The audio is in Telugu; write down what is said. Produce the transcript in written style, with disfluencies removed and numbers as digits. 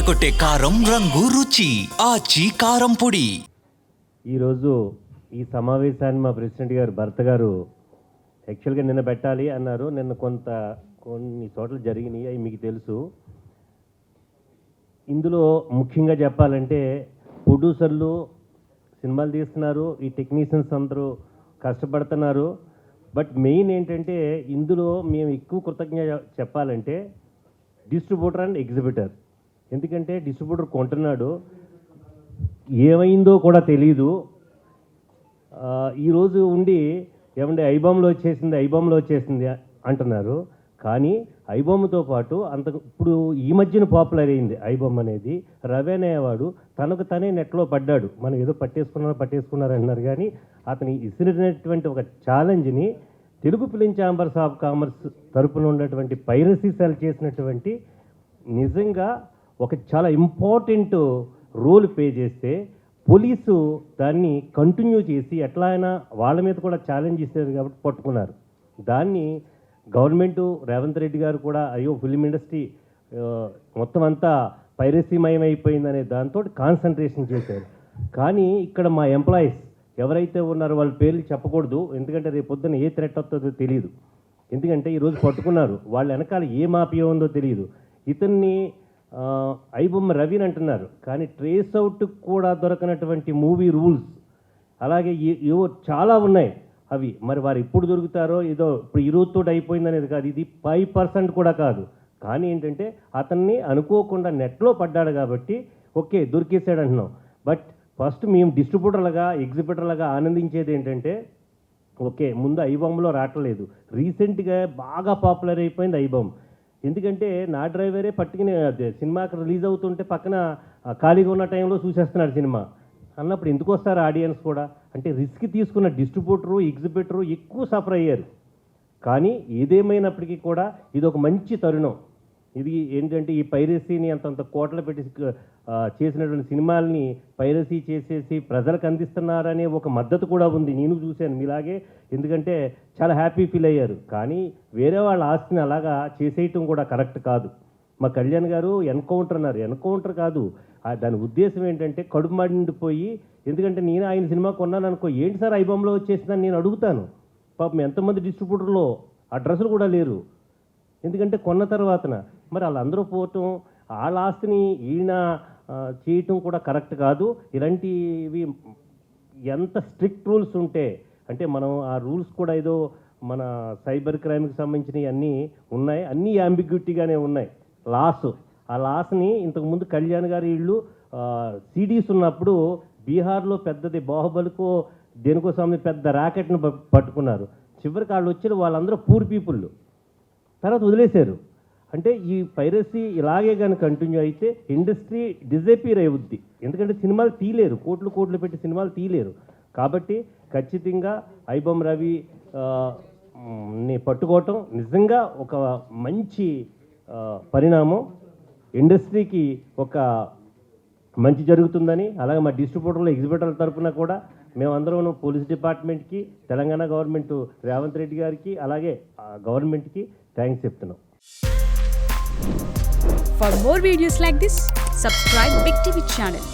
అదరకొట్టే కారం రంగు రుచి ఆచి కారం పొడి. ఈరోజు ఈ సమావేశాన్ని మా ప్రెసిడెంట్ గారు భర్త గారు యాక్చువల్గా నిన్న పెట్టాలి అన్నారు. నిన్న కొన్ని చోట్ల జరిగినాయి, అవి మీకు తెలుసు. ఇందులో ముఖ్యంగా చెప్పాలంటే ప్రొడ్యూసర్లు సినిమాలు తీస్తున్నారు, ఈ టెక్నీషియన్స్ అందరూ కష్టపడుతున్నారు. బట్ మెయిన్ ఏంటంటే ఇందులో మేము ఎక్కువ కృతజ్ఞత చెప్పాలంటే డిస్ట్రిబ్యూటర్ అండ్ ఎగ్జిబిటర్. ఎందుకంటే డిస్ట్రిబ్యూటర్ కొంటున్నాడు, ఏమైందో కూడా తెలీదు. ఈరోజు ఉండి ఏమంటే ఐబామ్లో వచ్చేసింది అంటున్నారు. కానీ ఐబామ్తో పాటు ఇప్పుడు ఈ మధ్యన పాపులర్ అయింది ఐబామ్ అనేది. రవి అనేవాడు తనకు తనే నెట్లో పడ్డాడు. మనం ఏదో పట్టేసుకున్నారు అన్నారు, కానీ అతని ఇసిరినటువంటి ఒక ఛాలెంజ్ని Telugu film chambers of commerce తరపున ఉన్నటువంటి పైరసీ సెల్ చేసినటువంటి నిజంగా ఒక చాలా ఇంపార్టెంట్ రోల్ ప్లే చేస్తే పోలీసు దాన్ని కంటిన్యూ చేసి ఎట్లా అయినా వాళ్ళ మీద కూడా ఛాలెంజ్ ఇస్తారు కాబట్టి పట్టుకున్నారు. దాన్ని గవర్నమెంటు రేవంత్ రెడ్డి గారు కూడా అయ్యో ఫిలిం ఇండస్ట్రీ మొత్తం అంతా పైరసీమయం అయిపోయిందనే దాంతో కాన్సన్ట్రేషన్ చేశారు. కానీ ఇక్కడ మా ఎంప్లాయీస్ ఎవరైతే ఉన్నారో వాళ్ళ పేర్లు చెప్పకూడదు, ఎందుకంటే రేపు పొద్దున్న ఏ థ్రెట్ వస్తుందో తెలియదు. ఎందుకంటే ఈరోజు పట్టుకున్నారు, వాళ్ళ వెనకాల ఏ మాఫియా ఉందో తెలియదు. ఇతన్ని ఐబొమ్మ రవిని అంటున్నారు, కానీ ట్రేస్ అవుట్ కూడా దొరకనటువంటి మూవీ రూల్స్ అలాగే ఏవో చాలా ఉన్నాయి. అవి మరి వారు ఎప్పుడు దొరుకుతారో, ఏదో ఇప్పుడు ఈ రోజుతో అయిపోయిందనేది కాదు, ఇది 5% కూడా కాదు. కానీ ఏంటంటే అతన్ని అనుకోకుండా నెట్లో పడ్డాడు కాబట్టి ఓకే దొరికేసాడు అంటున్నాం. బట్ ఫస్ట్ మేము డిస్ట్రిబ్యూటర్లుగా ఎగ్జిబిటర్లుగా ఆనందించేది ఏంటంటే ఓకే ముందు ఐబామ్లో రావట్లేదు, రీసెంట్గా బాగా పాపులర్ అయిపోయింది ఐబామ్. ఎందుకంటే నా డ్రైవరే పట్టుకుని సినిమాకి రిలీజ్ అవుతుంటే పక్కన ఖాళీగా ఉన్న టైంలో చూసేస్తున్నాడు సినిమా అన్నప్పుడు ఎందుకు వస్తారు ఆడియన్స్ కూడా? అంటే రిస్క్ తీసుకున్న డిస్ట్రిబ్యూటరు ఎగ్జిబిటరు ఎక్కువ సఫర్ అయ్యారు. కానీ ఏదేమైనప్పటికీ కూడా ఇది ఒక మంచి తరుణం. ఇది ఏంటంటే ఈ పైరసీని అంతంత కోట్లు పెట్టి చేసినటువంటి సినిమాల్ని పైరసీ చేసేసి ప్రజలకు అందిస్తున్నారనే ఒక మద్దతు కూడా ఉంది. నేను చూశాను మీలాగే, ఎందుకంటే చాలా హ్యాపీ ఫీల్ అయ్యారు. కానీ వేరే వాళ్ళ ఆస్తిని అలాగా చేసేయటం కూడా కరెక్ట్ కాదు. మా కళ్యాణ్ గారు ఎన్కౌంటర్ అన్నారు, ఎన్కౌంటర్ కాదు, దాని ఉద్దేశం ఏంటంటే కడుపు మండిపోయి, ఎందుకంటే నేను ఆయన సినిమా కొన్నాను అనుకో, ఏంటి సార్ ఐబామ్లో వచ్చేసిందని నేను అడుగుతాను. పాపం ఎంతమంది డిస్ట్రిబ్యూటర్లో అడ్రస్లు కూడా లేరు, ఎందుకంటే కొన్న తర్వాతన మరి వాళ్ళందరూ పోవటం వాళ్ళ ఆస్తిని ఈయన చేయటం కూడా కరెక్ట్ కాదు. ఇలాంటివి ఎంత స్ట్రిక్ట్ రూల్స్ ఉంటే అంటే మనం ఆ రూల్స్ కూడా ఏదో మన సైబర్ క్రైమ్కి సంబంధించినవి అన్నీ ఉన్నాయి, అన్నీ యాంబిగ్యూటీగానే ఉన్నాయి. ఆ లాస్ని ఇంతకుముందు కళ్యాణ్ గారి ఇళ్ళు సిడీస్ ఉన్నప్పుడు బీహార్లో పెద్దది బాహుబలికో దేనికోసం పెద్ద ర్యాకెట్ను పట్టుకున్నారు. చివరికి వాళ్ళు వచ్చిన వాళ్ళందరూ పూర్ పీపుల్, తర్వాత వదిలేశారు. అంటే ఈ పైరసీ ఇలాగే కానీ కంటిన్యూ అయితే ఇండస్ట్రీ డిజపీర్ అవుద్ది. ఎందుకంటే సినిమాలు తీయలేరు, కోట్లు పెట్టి సినిమాలు తీయలేరు. కాబట్టి ఖచ్చితంగా ఐబొమ్మ రవి ని పట్టుకోవటం నిజంగా ఒక మంచి పరిణామం, ఇండస్ట్రీకి ఒక మంచి జరుగుతుందని, అలాగే మా డిస్ట్రిబ్యూటర్లు ఎగ్జిబిటర్ల తరఫున కూడా మేమందరం పోలీస్ డిపార్ట్మెంట్కి, తెలంగాణ గవర్నమెంట్ రేవంత్ రెడ్డి గారికి, అలాగే గవర్నమెంట్కి థ్యాంక్స్ చెప్తున్నాం. For more videos like this, subscribe Big TV channel.